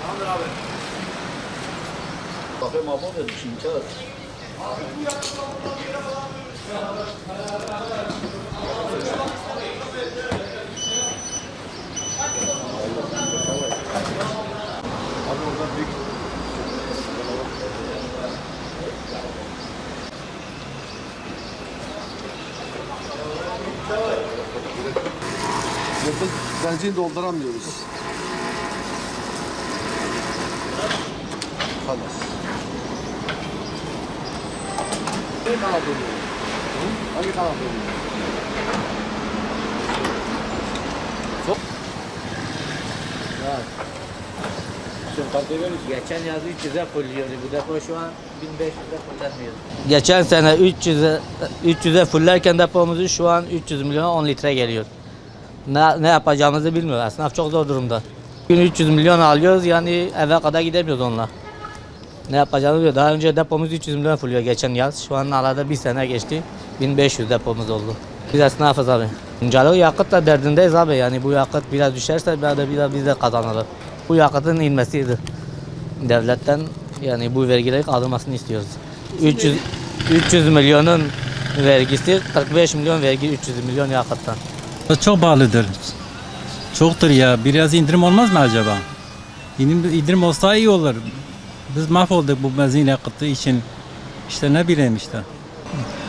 Tamamdır abi. Bakayım abi dedim şimdi çağır. Abi oradan büyük. Benzin dolduramıyoruz. Halas. Hangi kanal dönüyor? Hangi kanal dönüyor? Çok. Geçen yaz 300'e fulluyordu. Bu depo şu an 1500'e fullenmiyor. Geçen sene 300'e fullerken depomuzu şu an 300 milyona 10 litre geliyor. Ne yapacağımızı bilmiyor. Esnaf çok zor durumda. Gün 300 milyon alıyoruz, yani eve kadar gidemiyoruz onunla. Ne yapacağımızı bilmiyor. Daha önce depomuz 300 milyon fulluyor geçen yaz. Şu an arada bir sene geçti. 1500 depomuz oldu. Biz esnafız abi. Öncelikle yakıt da derdindeyiz abi. Yani bu yakıt biraz düşerse biraz biz de kazanırız. Bu yakıtın inmesiydi. Devletten yani bu vergileri kaldırmasını istiyoruz. 300 milyonun vergisi, 45 milyon vergi, 300 milyon yakıttan. Çok pahalıdır. Çoktur ya. Biraz indirim olmaz mı acaba? İndirim olsa iyi olur. Biz mahvolduk bu benzin yakıtı için. İşte ne bileyim işte.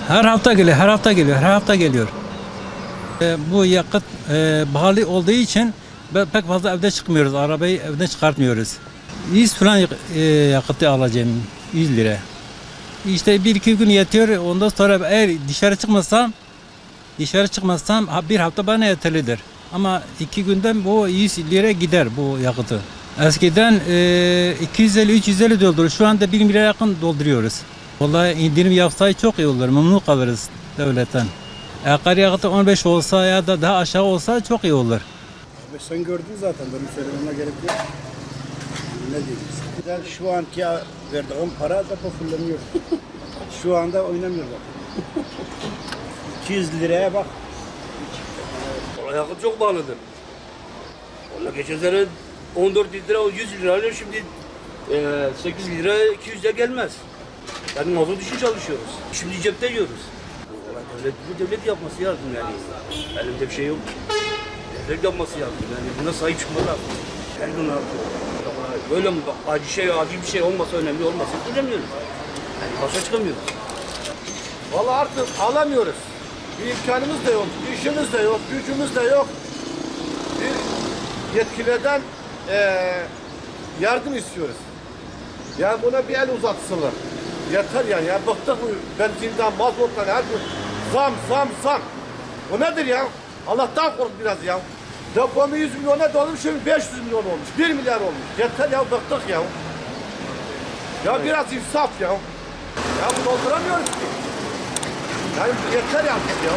Her hafta geliyor, her hafta geliyor, her hafta geliyor. Bu yakıt pahalı olduğu için pek fazla evde çıkmıyoruz. Arabayı evden çıkartmıyoruz. 100 falan yakıtı alacağım. 100 lira. İşte 1-2 gün yetiyor. Ondan sonra eğer dışarı çıkmazsam bir hafta bana yeterlidir. Ama 2 günden bu 100 lira gider bu yakıtı. Eskiden 250-350 dolduruyor. Şu anda 1 milyara yakın dolduruyoruz. Vallahi indirim yapsaydı çok iyi olur. Memnun kalırız devletten. Akaryakıtı 15 olsa ya da daha aşağı olsa çok iyi olur. Sen gördün zaten, benim söylememe gerek yok. Ne diyeceksin? Ben şu anki verdiğim para da fullanıyor. Şu anda oynamıyor bak. 200 liraya bak. Yakıt çok pahalıdır. Valla geçen sene 14 lira 100 lira alıyor, şimdi 8 lira 200'e gelmez. Yani mazot için çalışıyoruz. Şimdi cepte yiyoruz. Valla devlet yapması lazım yani. Elimde bir şey yok. Devlet yapması lazım yani, buna sahip çıkmalı lazım. Her gün artıyor. Böyle mi bak, acı bir şey olmasa, önemli olmasa bilemiyoruz. Yani başa çıkamıyoruz. Vallahi artık alamıyoruz. Bir imkanımız da yok, işimiz de yok, gücümüz de yok. Bir yetkililerden yardım istiyoruz. Yani buna bir el uzatsınlar. Yeter yani, ya bıktık bu benzinden, mazottan, her gün zam. Bu nedir ya? Allah'tan kork biraz ya. Depomu 100 milyona dolmuş, şimdi 500 milyon olmuş, 1 milyar olmuş. Yeter ya, bıktık ya. Ya biraz insaf ya. Ya bu dolduramıyoruz ki. Yani yeter artık ya.